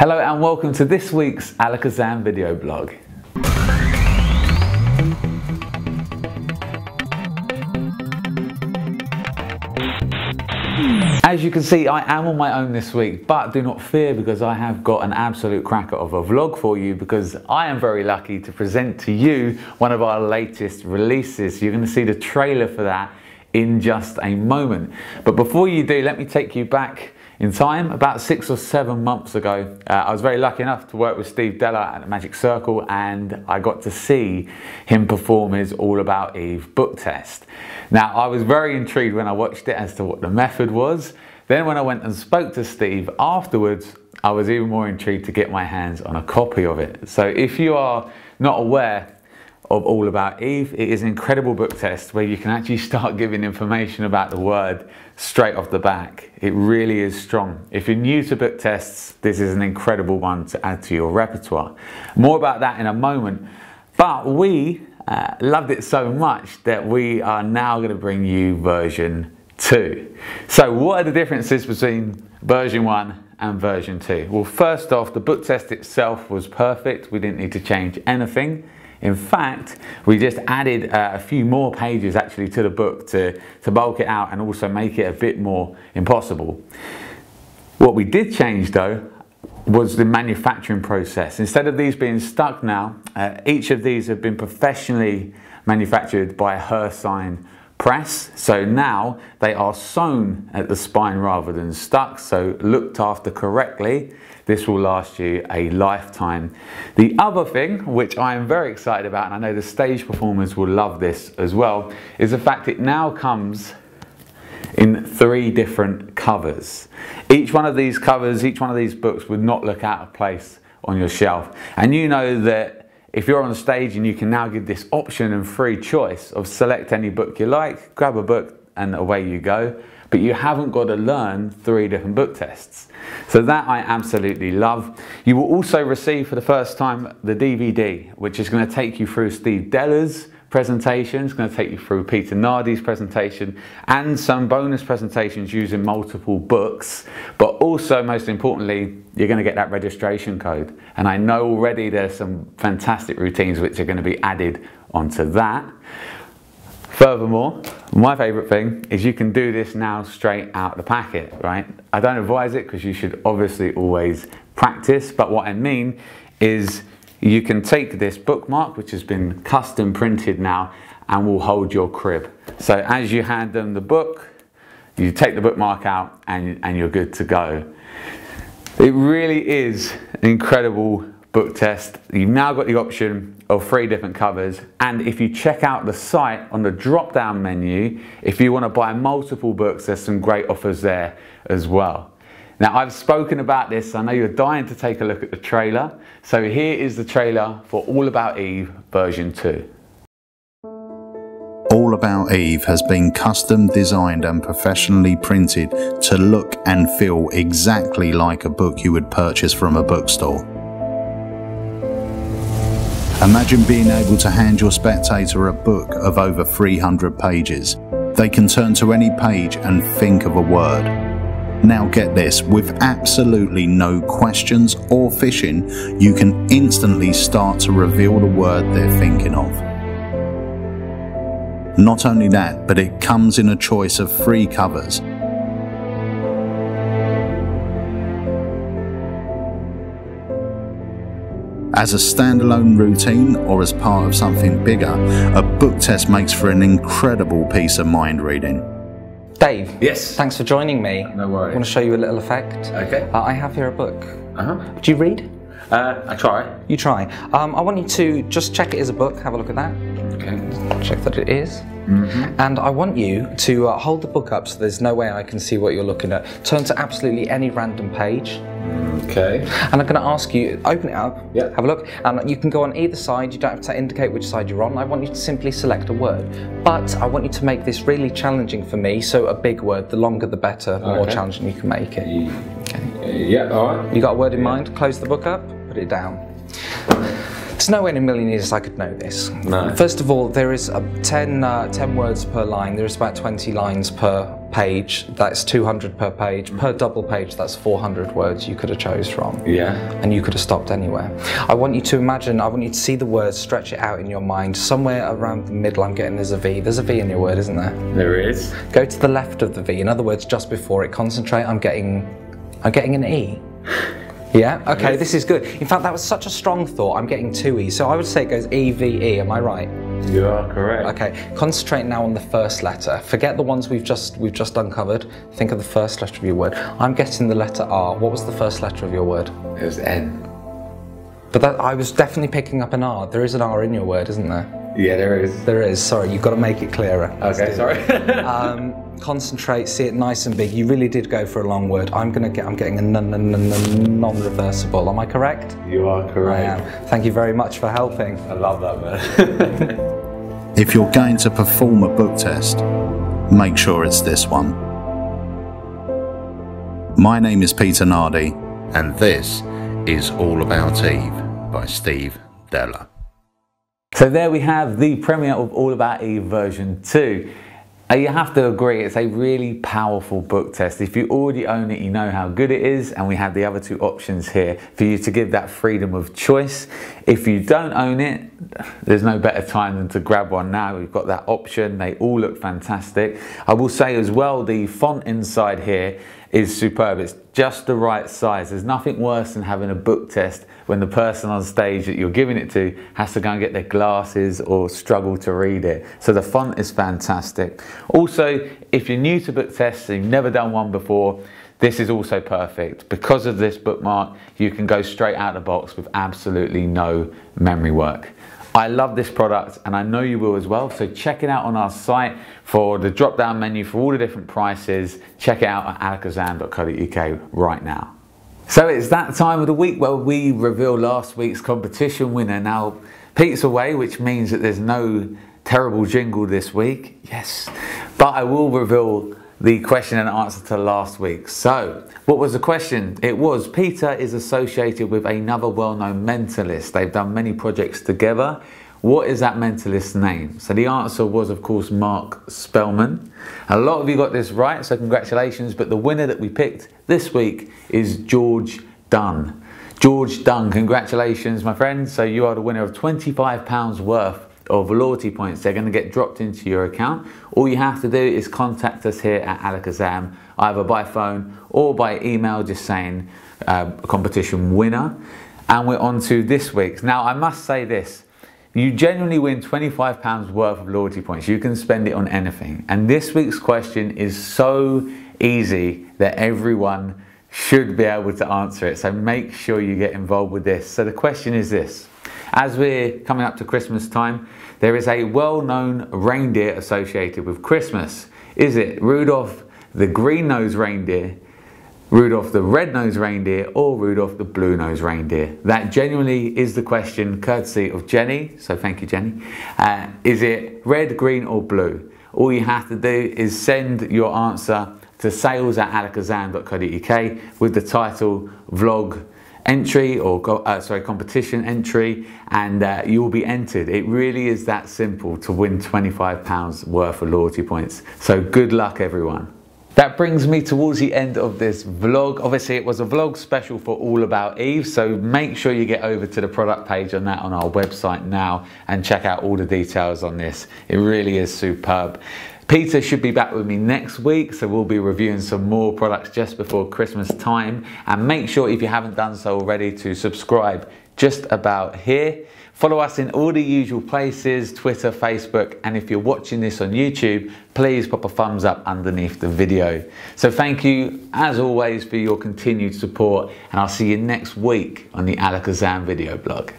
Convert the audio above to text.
Hello and welcome to this week's Alakazam Video Blog. As you can see, I am on my own this week, but do not fear because I have got an absolute cracker of a vlog for you because I am very lucky to present to you one of our latest releases. You're going to see the trailer for that in just a moment. But before you do, let me take you back in time. About 6 or 7 months ago, I was very lucky enough to work with Steve Della at the Magic Circle, and I got to see him perform his All About Eve book test. Now, I was very intrigued when I watched it as to what the method was. Then when I went and spoke to Steve afterwards, I was even more intrigued to get my hands on a copy of it. So if you are not aware of All About Eve, it is an incredible book test where you can actually start giving information about the word straight off the back. It really is strong. If you're new to book tests, this is an incredible one to add to your repertoire. More about that in a moment, but we loved it so much that we are now going to bring you version 2. So what are the differences between version 1 and version 2? Well, first off, the book test itself was perfect. We didn't need to change anything. In fact, we just added a few more pages actually to the book to bulk it out and also make it a bit more impossible. What we did change though was the manufacturing process. Instead of these being stuck now, each of these have been professionally manufactured by a Hersign press. So now they are sewn at the spine rather than stuck, so looked after correctly. This will last you a lifetime. The other thing, which I am very excited about, and I know the stage performers will love this as well, is the fact it now comes in 3 different covers. Each one of these covers, each one of these books would not look out of place on your shelf. And you know that if you're on stage and you can now give this option and free choice of select any book you like, grab a book and away you go, but you haven't got to learn 3 different book tests. So that I absolutely love. You will also receive for the first time the DVD, which is going to take you through Steve Della's presentation, it's going to take you through Peter Nardi's presentation and some bonus presentations using multiple books, but also most importantly you're going to get that registration code, and I know already there's some fantastic routines which are going to be added onto that. Furthermore, my favourite thing is you can do this now straight out the packet, right? I don't advise it because you should obviously always practice, but what I mean is you can take this bookmark, which has been custom printed now, and will hold your crib. So as you hand them the book, you take the bookmark out and you're good to go. It really is an incredible book test. You've now got the option of 3 different covers, and if you check out the site on the drop down menu, if you want to buy multiple books, there's some great offers there as well. Now, I've spoken about this, I know you're dying to take a look at the trailer, so here is the trailer for All About Eve version 2. All About Eve has been custom designed and professionally printed to look and feel exactly like a book you would purchase from a bookstore. Imagine being able to hand your spectator a book of over 300 pages. They can turn to any page and think of a word. Now get this, with absolutely no questions or fishing, you can instantly start to reveal the word they're thinking of. Not only that, but it comes in a choice of 3 covers. As a standalone routine or as part of something bigger, a book test makes for an incredible piece of mind reading. Dave, yes. Thanks for joining me. No worries. I want to show you a little effect. Okay. I have here a book. Do you read? I try. You try. I want you to just check it as a book. Have a look at that. Okay. Check that it is. And I want you to hold the book up so there's no way I can see what you're looking at. Turn to absolutely any random page. Okay. And I'm going to ask you, open it up, yeah. Have a look, and you can go on either side. You don't have to indicate which side you're on. I want you to simply select a word. But I want you to make this really challenging for me, so a big word, the longer the better, the more challenging you can make it. Okay. Yeah, all right. You got a word in mind? Close the book up, put it down. There's no way in a million years I could know this. No. First of all, there is 10 words per line. There's about 20 lines per page, that's 200 per page. Per double page, that's 400 words you could have chose from. Yeah. And you could have stopped anywhere. I want you to imagine, I want you to see the words, stretch it out in your mind. Somewhere around the middle, I'm getting there's a V. There's a V in your word, isn't there? There is. Go to the left of the V. In other words, just before it, concentrate. I'm getting an E. Yeah, okay, this is good. In fact, that was such a strong thought. I'm getting 2 E's. So I would say it goes E-V-E, am I right? You are correct. Okay, concentrate now on the first letter. Forget the ones we've just uncovered. Think of the first letter of your word. I'm getting the letter R. What was the first letter of your word? It was N. But that, I was definitely picking up an R. There is an R in your word, isn't there? Yeah, there is. There is, sorry, you've got to make it clearer. Okay, sorry. Concentrate, see it nice and big. You really did go for a long word. I'm getting a non-reversible. Am I correct? You are correct. I am. Thank you very much for helping. I love that, man. If you're going to perform a book test, make sure it's this one. My name is Peter Nardi, and this is All About Eve by Steve Della. So there we have the premiere of All About Eve version 2. You have to agree, it's a really powerful book test. If you already own it, you know how good it is, and we have the other 2 options here for you to give that freedom of choice. If you don't own it, there's no better time than to grab one now. We've got that option. They all look fantastic. I will say as well, the font inside here is superb. It's just the right size. There's nothing worse than having a book test when the person on stage that you're giving it to has to go and get their glasses or struggle to read it. So the font is fantastic. Also, if you're new to book tests and you've never done one before, this is also perfect. Because of this bookmark, you can go straight out of the box with absolutely no memory work. I love this product, and I know you will as well, so check it out on our site for the drop down menu for all the different prices. Check it out at alakazam.co.uk right now. So it's that time of the week where we reveal last week's competition winner. Now, Pete's away, which means that there's no terrible jingle this week, yes, but I will reveal the question and answer to last week. So, what was the question? It was, Peter is associated with another well-known mentalist. They've done many projects together. What is that mentalist's name? So the answer was, of course, Mark Spellman. A lot of you got this right, so congratulations, but the winner that we picked this week is George Dunn. George Dunn, congratulations, my friend. So you are the winner of £25 worth of loyalty points. They're going to get dropped into your account. All you have to do is contact us here at Alakazam, either by phone or by email, just saying competition winner. And we're on to this week's. Now, I must say this. You genuinely win £25 worth of loyalty points. You can spend it on anything. And this week's question is so easy that everyone should be able to answer it. So make sure you get involved with this. So the question is this. As we're coming up to Christmas time, there is a well-known reindeer associated with Christmas. Is it Rudolph the green-nosed reindeer, Rudolph the red-nosed reindeer, or Rudolph the blue-nosed reindeer? That genuinely is the question, courtesy of Jenny, so thank you, Jenny. Is it red, green, or blue? All you have to do is send your answer to sales@alakazam.co.uk with the title vlog entry or competition entry, and you will be entered. It really is that simple to win £25 worth of loyalty points. So good luck, everyone. That brings me towards the end of this vlog. Obviously, it was a vlog special for All About Eve, so make sure you get over to the product page on that on our website now and check out all the details on this. It really is superb. Peter should be back with me next week, so we'll be reviewing some more products just before Christmas time. And make sure, if you haven't done so already, to subscribe just about here. Follow us in all the usual places, Twitter, Facebook, and if you're watching this on YouTube, please pop a thumbs up underneath the video. So thank you, as always, for your continued support, and I'll see you next week on the Alakazam Video Blog.